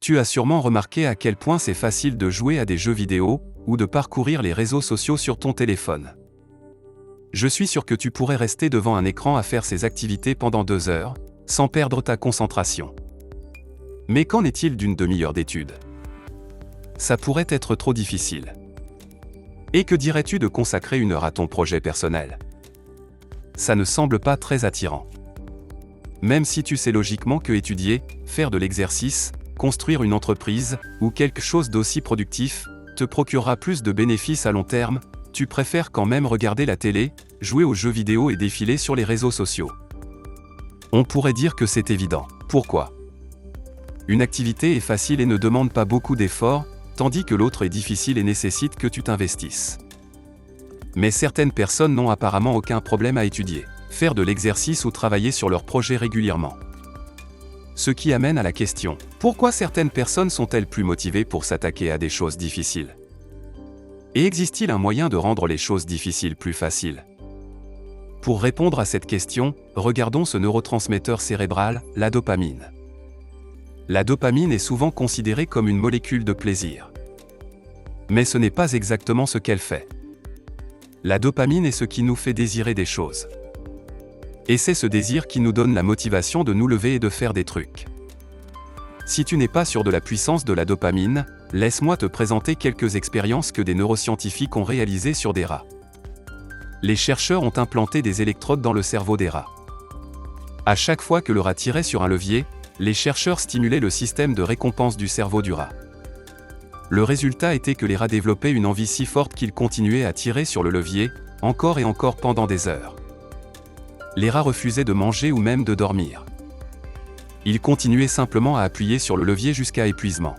Tu as sûrement remarqué à quel point c'est facile de jouer à des jeux vidéo, ou de parcourir les réseaux sociaux sur ton téléphone. Je suis sûr que tu pourrais rester devant un écran à faire ces activités pendant 2 heures, sans perdre ta concentration. Mais qu'en est-il d'une demi-heure d'étude? Ça pourrait être trop difficile. Et que dirais-tu de consacrer 1 heure à ton projet personnel? Ça ne semble pas très attirant. Même si tu sais logiquement que étudier, faire de l'exercice, construire une entreprise, ou quelque chose d'aussi productif, te procurera plus de bénéfices à long terme, tu préfères quand même regarder la télé, jouer aux jeux vidéo et défiler sur les réseaux sociaux. On pourrait dire que c'est évident. Pourquoi? Une activité est facile et ne demande pas beaucoup d'efforts, tandis que l'autre est difficile et nécessite que tu t'investisses. Mais certaines personnes n'ont apparemment aucun problème à étudier, faire de l'exercice ou travailler sur leur projet régulièrement. Ce qui amène à la question, pourquoi certaines personnes sont-elles plus motivées pour s'attaquer à des choses difficiles? Et existe-t-il un moyen de rendre les choses difficiles plus faciles? Pour répondre à cette question, regardons ce neurotransmetteur cérébral, la dopamine. La dopamine est souvent considérée comme une molécule de plaisir. Mais ce n'est pas exactement ce qu'elle fait. La dopamine est ce qui nous fait désirer des choses. Et c'est ce désir qui nous donne la motivation de nous lever et de faire des trucs. Si tu n'es pas sûr de la puissance de la dopamine, laisse-moi te présenter quelques expériences que des neuroscientifiques ont réalisées sur des rats. Les chercheurs ont implanté des électrodes dans le cerveau des rats. À chaque fois que le rat tirait sur un levier, les chercheurs stimulaient le système de récompense du cerveau du rat. Le résultat était que les rats développaient une envie si forte qu'ils continuaient à tirer sur le levier, encore et encore pendant des heures. Les rats refusaient de manger ou même de dormir. Ils continuaient simplement à appuyer sur le levier jusqu'à épuisement.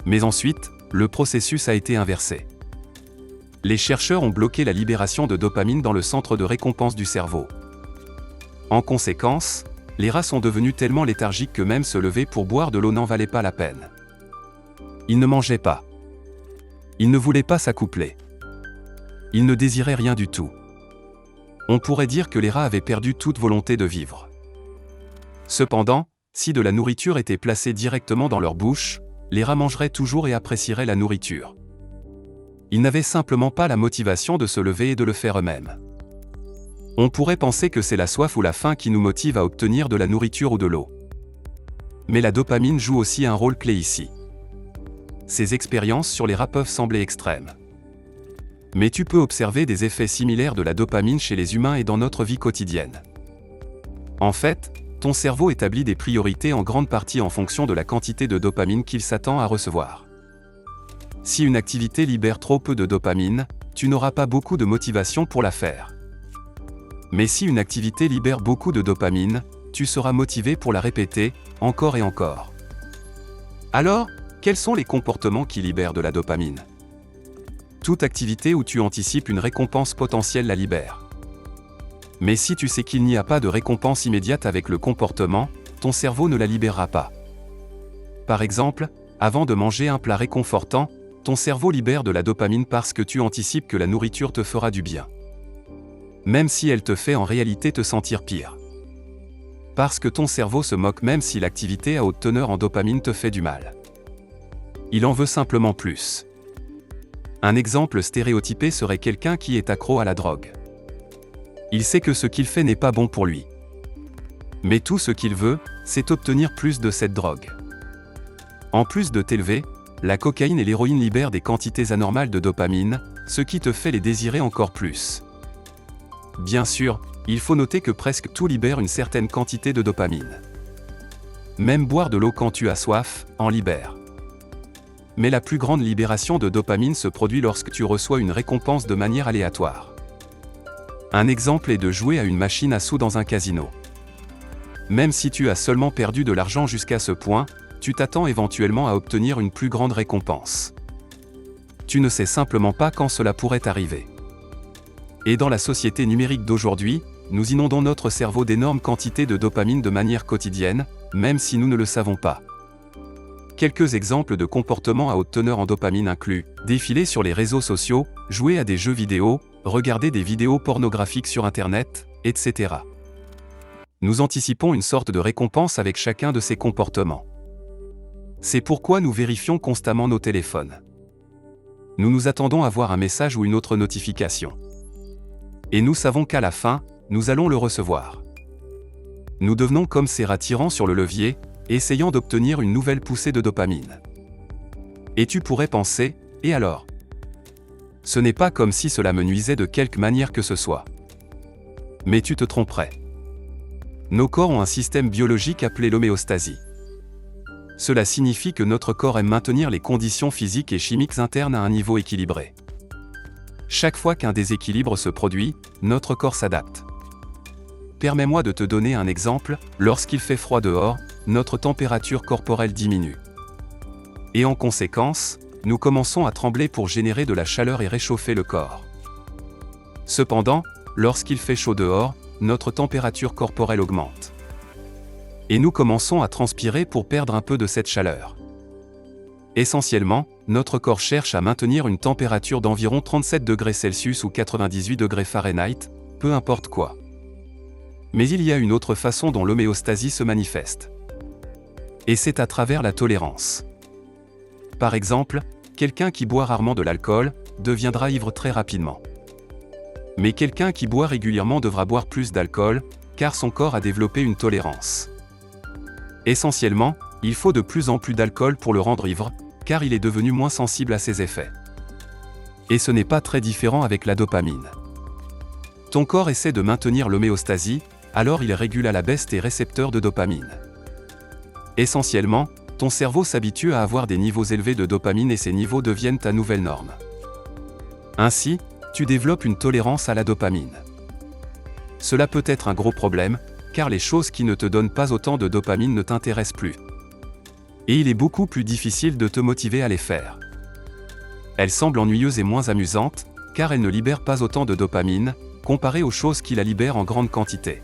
Mais ensuite, le processus a été inversé. Les chercheurs ont bloqué la libération de dopamine dans le centre de récompense du cerveau. En conséquence, les rats sont devenus tellement léthargiques que même se lever pour boire de l'eau n'en valait pas la peine. Ils ne mangeaient pas. Ils ne voulaient pas s'accoupler. Ils ne désiraient rien du tout. On pourrait dire que les rats avaient perdu toute volonté de vivre. Cependant, si de la nourriture était placée directement dans leur bouche, les rats mangeraient toujours et apprécieraient la nourriture. Ils n'avaient simplement pas la motivation de se lever et de le faire eux-mêmes. On pourrait penser que c'est la soif ou la faim qui nous motive à obtenir de la nourriture ou de l'eau. Mais la dopamine joue aussi un rôle clé ici. Ces expériences sur les rats peuvent sembler extrêmes. Mais tu peux observer des effets similaires de la dopamine chez les humains et dans notre vie quotidienne. En fait, ton cerveau établit des priorités en grande partie en fonction de la quantité de dopamine qu'il s'attend à recevoir. Si une activité libère trop peu de dopamine, tu n'auras pas beaucoup de motivation pour la faire. Mais si une activité libère beaucoup de dopamine, tu seras motivé pour la répéter, encore et encore. Alors, quels sont les comportements qui libèrent de la dopamine? Toute activité où tu anticipes une récompense potentielle la libère. Mais si tu sais qu'il n'y a pas de récompense immédiate avec le comportement, ton cerveau ne la libérera pas. Par exemple, avant de manger un plat réconfortant, ton cerveau libère de la dopamine parce que tu anticipes que la nourriture te fera du bien. Même si elle te fait en réalité te sentir pire. Parce que ton cerveau se moque même si l'activité à haute teneur en dopamine te fait du mal. Il en veut simplement plus. Un exemple stéréotypé serait quelqu'un qui est accro à la drogue. Il sait que ce qu'il fait n'est pas bon pour lui. Mais tout ce qu'il veut, c'est obtenir plus de cette drogue. En plus de t'élever, la cocaïne et l'héroïne libèrent des quantités anormales de dopamine, ce qui te fait les désirer encore plus. Bien sûr, il faut noter que presque tout libère une certaine quantité de dopamine. Même boire de l'eau quand tu as soif, en libère. Mais la plus grande libération de dopamine se produit lorsque tu reçois une récompense de manière aléatoire. Un exemple est de jouer à une machine à sous dans un casino. Même si tu as seulement perdu de l'argent jusqu'à ce point, tu t'attends éventuellement à obtenir une plus grande récompense. Tu ne sais simplement pas quand cela pourrait arriver. Et dans la société numérique d'aujourd'hui, nous inondons notre cerveau d'énormes quantités de dopamine de manière quotidienne, même si nous ne le savons pas. Quelques exemples de comportements à haute teneur en dopamine incluent défiler sur les réseaux sociaux, jouer à des jeux vidéo, regarder des vidéos pornographiques sur Internet, etc. Nous anticipons une sorte de récompense avec chacun de ces comportements. C'est pourquoi nous vérifions constamment nos téléphones. Nous nous attendons à voir un message ou une autre notification. Et nous savons qu'à la fin, nous allons le recevoir. Nous devenons comme ces rats tirant sur le levier, essayant d'obtenir une nouvelle poussée de dopamine. Et tu pourrais penser, et alors? Ce n'est pas comme si cela me nuisait de quelque manière que ce soit. Mais tu te tromperais. Nos corps ont un système biologique appelé l'homéostasie. Cela signifie que notre corps aime maintenir les conditions physiques et chimiques internes à un niveau équilibré. Chaque fois qu'un déséquilibre se produit, notre corps s'adapte. Permets-moi de te donner un exemple, lorsqu'il fait froid dehors, notre température corporelle diminue. Et en conséquence, nous commençons à trembler pour générer de la chaleur et réchauffer le corps. Cependant, lorsqu'il fait chaud dehors, notre température corporelle augmente. Et nous commençons à transpirer pour perdre un peu de cette chaleur. Essentiellement, notre corps cherche à maintenir une température d'environ 37 degrés Celsius ou 98 degrés Fahrenheit, peu importe quoi. Mais il y a une autre façon dont l'homéostasie se manifeste. Et c'est à travers la tolérance. Par exemple, quelqu'un qui boit rarement de l'alcool deviendra ivre très rapidement. Mais quelqu'un qui boit régulièrement devra boire plus d'alcool, car son corps a développé une tolérance. Essentiellement, il faut de plus en plus d'alcool pour le rendre ivre, car il est devenu moins sensible à ses effets. Et ce n'est pas très différent avec la dopamine. Ton corps essaie de maintenir l'homéostasie, alors il régule à la baisse tes récepteurs de dopamine. Essentiellement, ton cerveau s'habitue à avoir des niveaux élevés de dopamine et ces niveaux deviennent ta nouvelle norme. Ainsi, tu développes une tolérance à la dopamine. Cela peut être un gros problème, car les choses qui ne te donnent pas autant de dopamine ne t'intéressent plus. Et il est beaucoup plus difficile de te motiver à les faire. Elles semblent ennuyeuses et moins amusantes, car elles ne libèrent pas autant de dopamine, comparées aux choses qui la libèrent en grande quantité.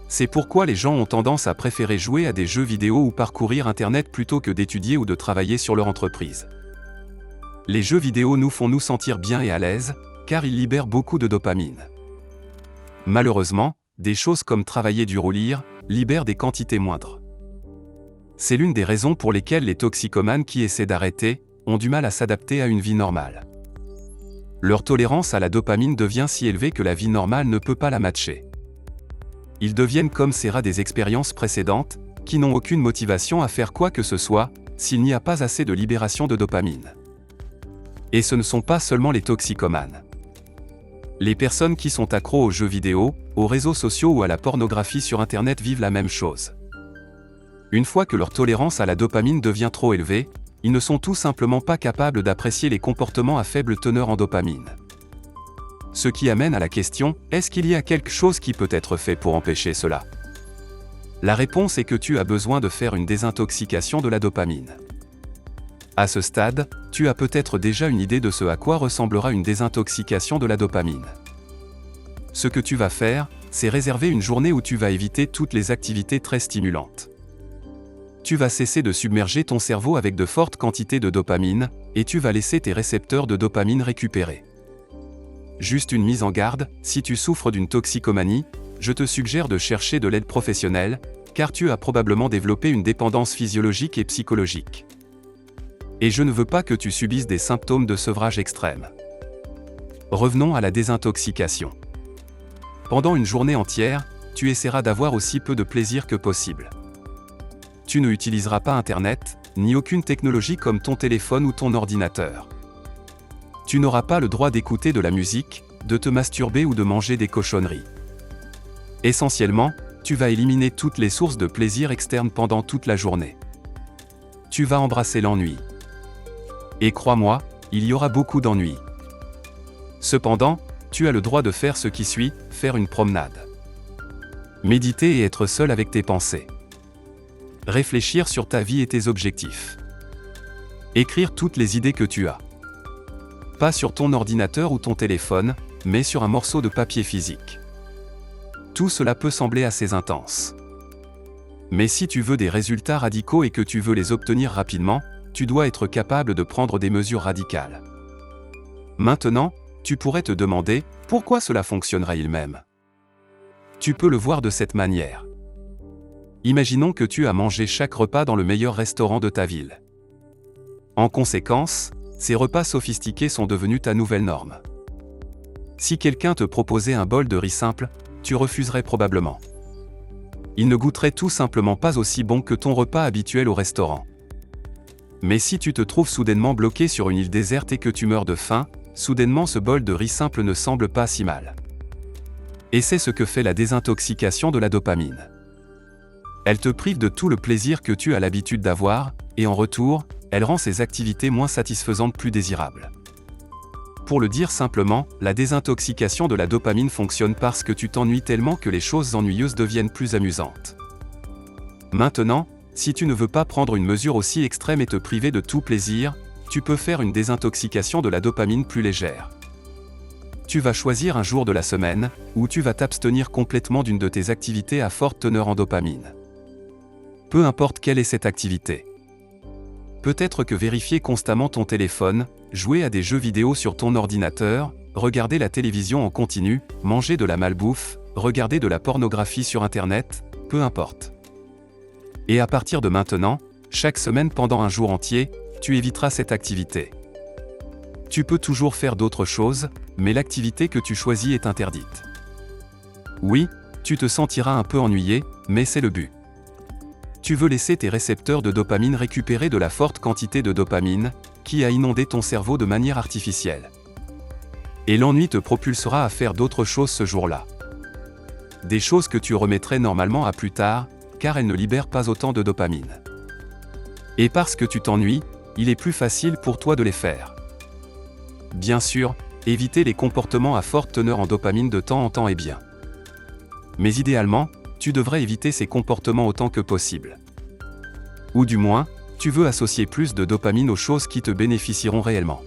C'est pourquoi les gens ont tendance à préférer jouer à des jeux vidéo ou parcourir Internet plutôt que d'étudier ou de travailler sur leur entreprise. Les jeux vidéo nous font nous sentir bien et à l'aise, car ils libèrent beaucoup de dopamine. Malheureusement, des choses comme travailler dur ou lire, libèrent des quantités moindres. C'est l'une des raisons pour lesquelles les toxicomanes qui essaient d'arrêter, ont du mal à s'adapter à une vie normale. Leur tolérance à la dopamine devient si élevée que la vie normale ne peut pas la matcher. Ils deviennent comme ces rats des expériences précédentes, qui n'ont aucune motivation à faire quoi que ce soit, s'il n'y a pas assez de libération de dopamine. Et ce ne sont pas seulement les toxicomanes. Les personnes qui sont accros aux jeux vidéo, aux réseaux sociaux ou à la pornographie sur Internet vivent la même chose. Une fois que leur tolérance à la dopamine devient trop élevée, ils ne sont tout simplement pas capables d'apprécier les comportements à faible teneur en dopamine. Ce qui amène à la question, est-ce qu'il y a quelque chose qui peut être fait pour empêcher cela? La réponse est que tu as besoin de faire une désintoxication de la dopamine. À ce stade, tu as peut-être déjà une idée de ce à quoi ressemblera une désintoxication de la dopamine. Ce que tu vas faire, c'est réserver une journée où tu vas éviter toutes les activités très stimulantes. Tu vas cesser de submerger ton cerveau avec de fortes quantités de dopamine, et tu vas laisser tes récepteurs de dopamine récupérer. Juste une mise en garde, si tu souffres d'une toxicomanie, je te suggère de chercher de l'aide professionnelle, car tu as probablement développé une dépendance physiologique et psychologique. Et je ne veux pas que tu subisses des symptômes de sevrage extrême. Revenons à la désintoxication. Pendant une journée entière, tu essaieras d'avoir aussi peu de plaisir que possible. Tu ne utiliseras pas Internet, ni aucune technologie comme ton téléphone ou ton ordinateur. Tu n'auras pas le droit d'écouter de la musique, de te masturber ou de manger des cochonneries. Essentiellement, tu vas éliminer toutes les sources de plaisir externes pendant toute la journée. Tu vas embrasser l'ennui. Et crois-moi, il y aura beaucoup d'ennui. Cependant, tu as le droit de faire ce qui suit, faire une promenade. Méditer et être seul avec tes pensées. Réfléchir sur ta vie et tes objectifs. Écrire toutes les idées que tu as. Pas sur ton ordinateur ou ton téléphone, mais sur un morceau de papier physique. Tout cela peut sembler assez intense. Mais si tu veux des résultats radicaux et que tu veux les obtenir rapidement, tu dois être capable de prendre des mesures radicales. Maintenant, tu pourrais te demander, pourquoi cela fonctionnerait-il même? Tu peux le voir de cette manière. Imaginons que tu as mangé chaque repas dans le meilleur restaurant de ta ville. En conséquence, ces repas sophistiqués sont devenus ta nouvelle norme. Si quelqu'un te proposait un bol de riz simple, tu refuserais probablement. Il ne goûterait tout simplement pas aussi bon que ton repas habituel au restaurant. Mais si tu te trouves soudainement bloqué sur une île déserte et que tu meurs de faim, soudainement ce bol de riz simple ne semble pas si mal. Et c'est ce que fait la désintoxication de la dopamine. Elle te prive de tout le plaisir que tu as l'habitude d'avoir, et en retour, elle rend ces activités moins satisfaisantes plus désirables. Pour le dire simplement, la désintoxication de la dopamine fonctionne parce que tu t'ennuies tellement que les choses ennuyeuses deviennent plus amusantes. Maintenant, si tu ne veux pas prendre une mesure aussi extrême et te priver de tout plaisir, tu peux faire une désintoxication de la dopamine plus légère. Tu vas choisir un jour de la semaine, où tu vas t'abstenir complètement d'une de tes activités à forte teneur en dopamine. Peu importe quelle est cette activité. Peut-être que vérifier constamment ton téléphone, jouer à des jeux vidéo sur ton ordinateur, regarder la télévision en continu, manger de la malbouffe, regarder de la pornographie sur Internet, peu importe. Et à partir de maintenant, chaque semaine pendant un jour entier, tu éviteras cette activité. Tu peux toujours faire d'autres choses, mais l'activité que tu choisis est interdite. Oui, tu te sentiras un peu ennuyé, mais c'est le but. Tu veux laisser tes récepteurs de dopamine récupérer de la forte quantité de dopamine, qui a inondé ton cerveau de manière artificielle. Et l'ennui te propulsera à faire d'autres choses ce jour-là. Des choses que tu remettrais normalement à plus tard, car elles ne libèrent pas autant de dopamine. Et parce que tu t'ennuies, il est plus facile pour toi de les faire. Bien sûr, éviter les comportements à forte teneur en dopamine de temps en temps est bien. Mais idéalement, tu devrais éviter ces comportements autant que possible. Ou du moins, tu veux associer plus de dopamine aux choses qui te bénéficieront réellement.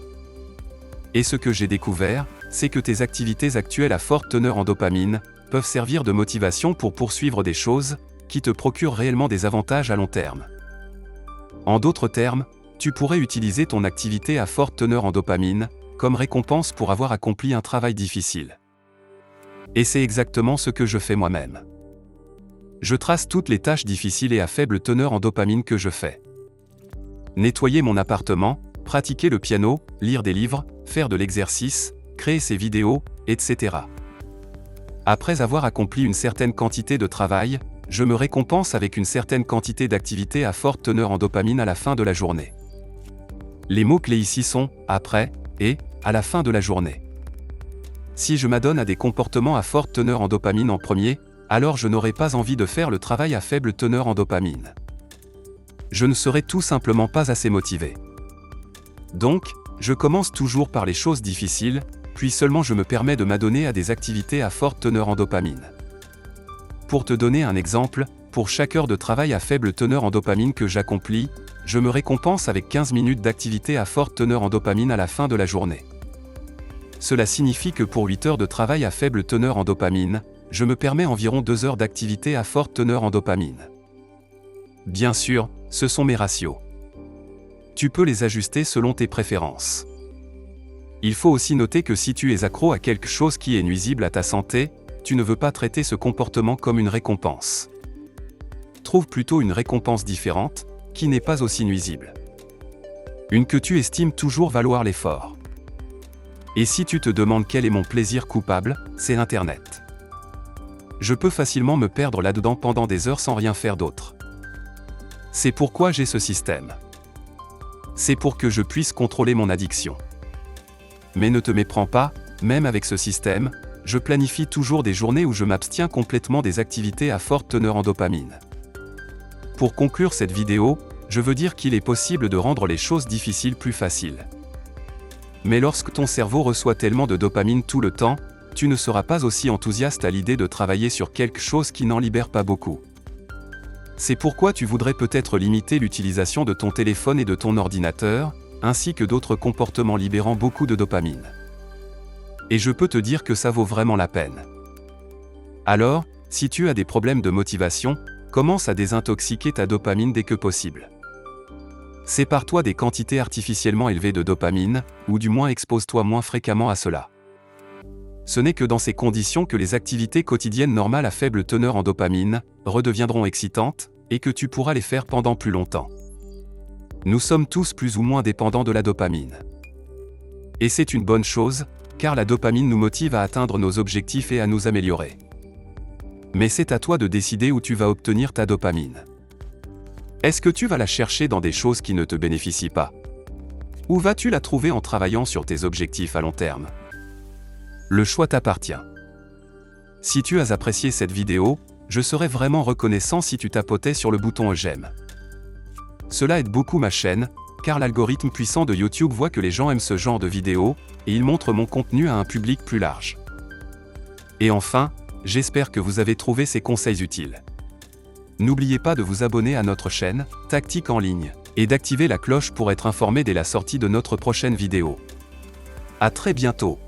Et ce que j'ai découvert, c'est que tes activités actuelles à forte teneur en dopamine peuvent servir de motivation pour poursuivre des choses qui te procurent réellement des avantages à long terme. En d'autres termes, tu pourrais utiliser ton activité à forte teneur en dopamine comme récompense pour avoir accompli un travail difficile. Et c'est exactement ce que je fais moi-même. Je trace toutes les tâches difficiles et à faible teneur en dopamine que je fais. Nettoyer mon appartement, pratiquer le piano, lire des livres, faire de l'exercice, créer ces vidéos, etc. Après avoir accompli une certaine quantité de travail, je me récompense avec une certaine quantité d'activité à forte teneur en dopamine à la fin de la journée. Les mots-clés ici sont « après » et « à la fin de la journée ». Si je m'adonne à des comportements à forte teneur en dopamine en premier, alors je n'aurai pas envie de faire le travail à faible teneur en dopamine. Je ne serai tout simplement pas assez motivé. Donc, je commence toujours par les choses difficiles, puis seulement je me permets de m'adonner à des activités à forte teneur en dopamine. Pour te donner un exemple, pour chaque heure de travail à faible teneur en dopamine que j'accomplis, je me récompense avec 15 minutes d'activité à forte teneur en dopamine à la fin de la journée. Cela signifie que pour 8 heures de travail à faible teneur en dopamine, je me permets environ 2 heures d'activité à forte teneur en dopamine. Bien sûr, ce sont mes ratios. Tu peux les ajuster selon tes préférences. Il faut aussi noter que si tu es accro à quelque chose qui est nuisible à ta santé, tu ne veux pas traiter ce comportement comme une récompense. Trouve plutôt une récompense différente, qui n'est pas aussi nuisible. Une que tu estimes toujours valoir l'effort. Et si tu te demandes quel est mon plaisir coupable, c'est Internet. Je peux facilement me perdre là-dedans pendant des heures sans rien faire d'autre. C'est pourquoi j'ai ce système. C'est pour que je puisse contrôler mon addiction. Mais ne te méprends pas, même avec ce système, je planifie toujours des journées où je m'abstiens complètement des activités à forte teneur en dopamine. Pour conclure cette vidéo, je veux dire qu'il est possible de rendre les choses difficiles plus faciles. Mais lorsque ton cerveau reçoit tellement de dopamine tout le temps, tu ne seras pas aussi enthousiaste à l'idée de travailler sur quelque chose qui n'en libère pas beaucoup. C'est pourquoi tu voudrais peut-être limiter l'utilisation de ton téléphone et de ton ordinateur, ainsi que d'autres comportements libérant beaucoup de dopamine. Et je peux te dire que ça vaut vraiment la peine. Alors, si tu as des problèmes de motivation, commence à désintoxiquer ta dopamine dès que possible. Sépare-toi des quantités artificiellement élevées de dopamine, ou du moins expose-toi moins fréquemment à cela. Ce n'est que dans ces conditions que les activités quotidiennes normales à faible teneur en dopamine redeviendront excitantes, et que tu pourras les faire pendant plus longtemps. Nous sommes tous plus ou moins dépendants de la dopamine. Et c'est une bonne chose, car la dopamine nous motive à atteindre nos objectifs et à nous améliorer. Mais c'est à toi de décider où tu vas obtenir ta dopamine. Est-ce que tu vas la chercher dans des choses qui ne te bénéficient pas? Ou vas-tu la trouver en travaillant sur tes objectifs à long terme? Le choix t'appartient. Si tu as apprécié cette vidéo, je serais vraiment reconnaissant si tu tapotais sur le bouton j'aime. Cela aide beaucoup ma chaîne, car l'algorithme puissant de YouTube voit que les gens aiment ce genre de vidéos, et il montre mon contenu à un public plus large. Et enfin, j'espère que vous avez trouvé ces conseils utiles. N'oubliez pas de vous abonner à notre chaîne, Tactique en ligne, et d'activer la cloche pour être informé dès la sortie de notre prochaine vidéo. À très bientôt.